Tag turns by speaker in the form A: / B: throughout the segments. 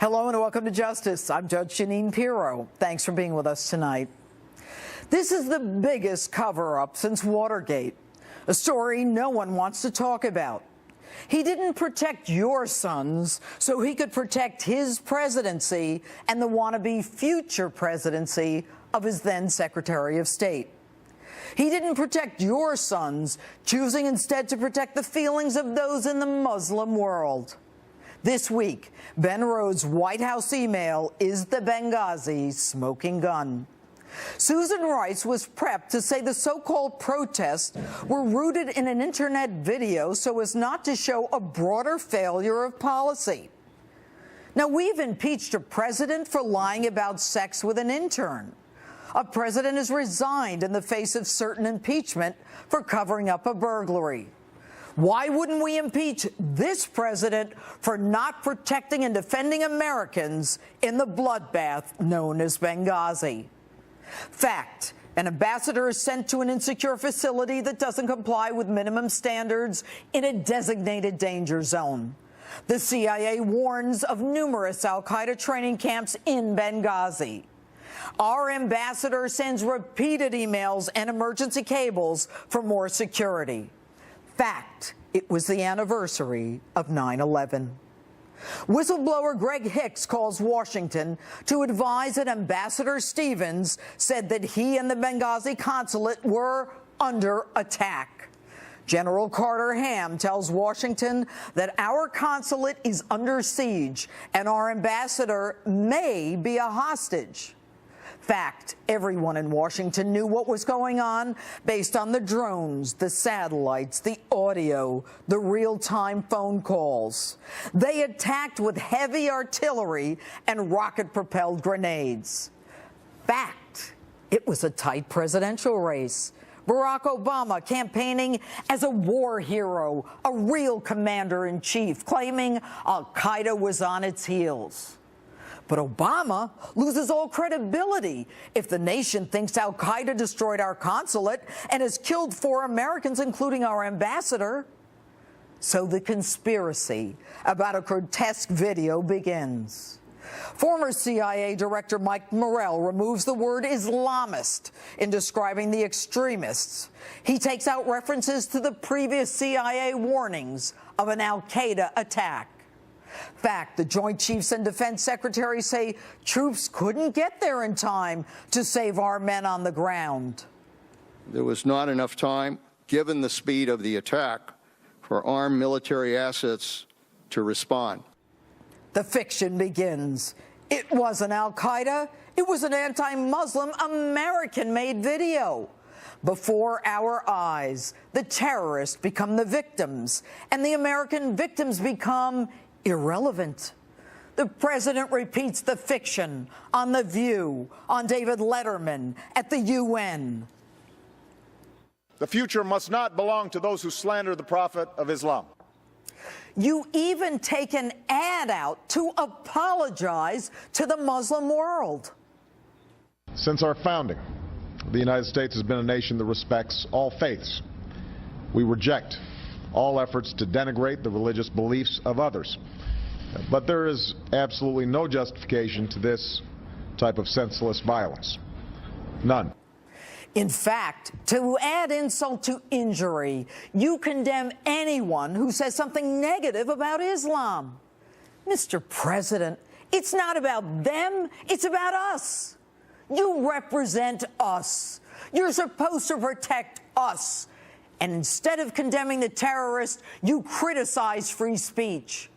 A: Hello and welcome to Justice. I'm Judge Jeanine Pirro. Thanks for being with us tonight. This is the biggest cover-up since Watergate, a story no one wants to talk about. He didn't protect your sons so he could protect his presidency and the wannabe future presidency of his then Secretary of State. He didn't protect your sons, choosing instead to protect the feelings of those in the Muslim world. This week, Ben Rhodes' White House email is the Benghazi smoking gun. Susan Rice was prepped to say the so-called protests were rooted in an internet video so as not to show a broader failure of policy. Now, we've impeached a president for lying about sex with an intern. A president has resigned in the face of certain impeachment for covering up a burglary. Why wouldn't we impeach this president for not protecting and defending Americans in the bloodbath known as Benghazi? Fact: an ambassador is sent to an insecure facility that doesn't comply with minimum standards in a designated danger zone. The CIA warns of numerous al-Qaeda training camps in Benghazi. Our ambassador sends repeated emails and emergency cables for more security. Fact: it was the anniversary of 9/11. Whistleblower Greg Hicks calls Washington to advise that Ambassador Stevens said that he and the Benghazi consulate were under attack. General Carter Ham tells Washington that our consulate is under siege and our ambassador may be a hostage. Fact: everyone in Washington knew what was going on based on the drones, the satellites, the audio, the real-time phone calls. They attacked with heavy artillery and rocket-propelled grenades. Fact: it was a tight presidential race. Barack Obama campaigning as a war hero, a real commander-in-chief, claiming al-Qaeda was on its heels. But Obama loses all credibility if the nation thinks al-Qaeda destroyed our consulate and has killed 4 Americans, including our ambassador. So the conspiracy about a grotesque video begins. Former CIA Director Mike Morrell removes the word Islamist in describing the extremists. He takes out references to the previous CIA warnings of an al-Qaeda attack. Fact: the Joint Chiefs and Defense Secretaries say troops couldn't get there in time to save our men on the ground.
B: There was not enough time, given the speed of the attack, for armed military assets to respond.
A: The fiction begins. It wasn't al-Qaeda. It was an anti-Muslim American-made video. Before our eyes, the terrorists become the victims, and the American victims become irrelevant. The president repeats the fiction on The View, on David Letterman, at the UN.
C: The future must not belong to those who slander the Prophet of Islam.
A: You even take an ad out to apologize to the Muslim world.
D: Since our founding, the United States has been a nation that respects all faiths. We reject all efforts to denigrate the religious beliefs of others. But there is absolutely no justification to this type of senseless violence. None.
A: In fact, to add insult to injury, you condemn anyone who says something negative about Islam. Mr. President, it's not about them, it's about us. You represent us. You're supposed to protect us. And instead of condemning the terrorists, you criticize free speech.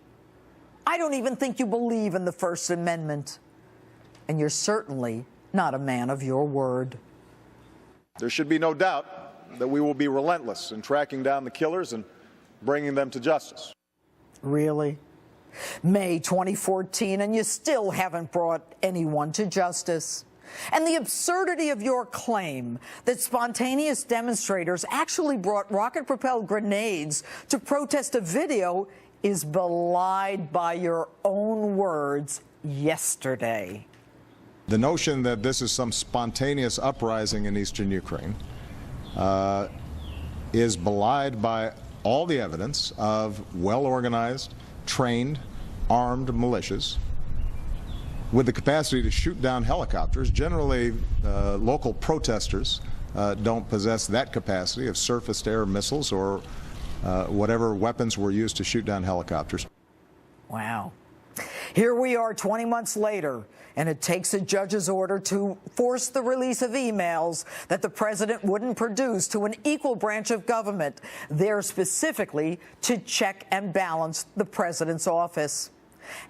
A: I don't even think you believe in the First Amendment. And you're certainly not a man of your word.
C: There should be no doubt that we will be relentless in tracking down the killers and bringing them to justice.
A: Really? May 2014, and you still haven't brought anyone to justice. And the absurdity of your claim that spontaneous demonstrators actually brought rocket-propelled grenades to protest a video is belied by your own words yesterday.
E: The notion that this is some spontaneous uprising in eastern Ukraine is belied by all the evidence of well-organized, trained, armed militias with the capacity to shoot down helicopters. Generally, local protesters don't possess that capacity of surface-to-air missiles or whatever weapons were used to shoot down helicopters.
A: Wow. Here we are 20 months later, and it takes a judge's order to force the release of emails that the president wouldn't produce to an equal branch of government, there specifically to check and balance the president's office.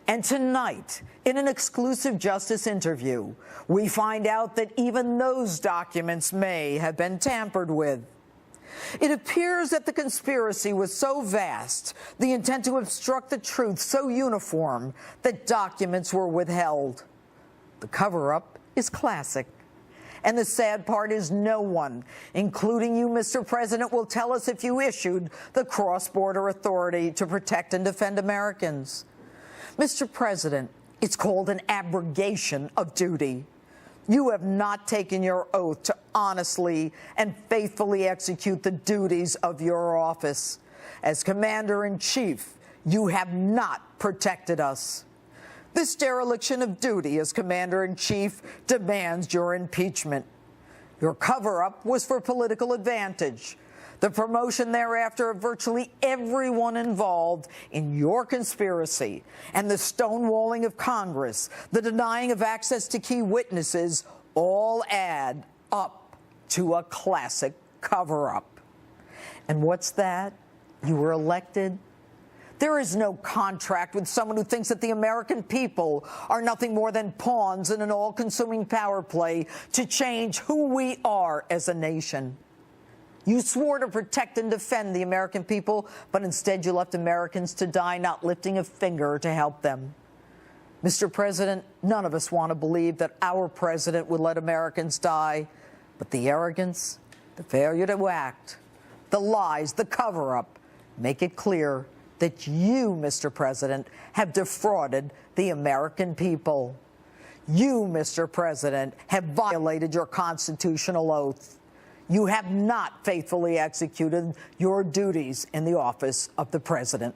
A: And tonight, in an exclusive Justice interview, we find out that even those documents may have been tampered with. It appears that the conspiracy was so vast, the intent to obstruct the truth so uniform, that documents were withheld. The cover-up is classic. And the sad part is no one, including you, Mr. President, will tell us if you issued the cross-border authority to protect and defend Americans. Mr. President, it's called an abrogation of duty. You have not taken your oath to honestly and faithfully execute the duties of your office. As Commander-in-Chief, you have not protected us. This dereliction of duty as Commander-in-Chief demands your impeachment. Your cover-up was for political advantage. The promotion thereafter of virtually everyone involved in your conspiracy, and the stonewalling of Congress, the denying of access to key witnesses, all add up to a classic cover-up. And what's that? You were elected? There is no contract with someone who thinks that the American people are nothing more than pawns in an all-consuming power play to change who we are as a nation. You swore to protect and defend the American people, but instead you left Americans to die, not lifting a finger to help them. Mr. President, none of us want to believe that our president would let Americans die, but the arrogance, the failure to act, the lies, the cover-up make it clear that you, Mr. President, have defrauded the American people. You, Mr. President, have violated your constitutional oath. You have not faithfully executed your duties in the office of the president.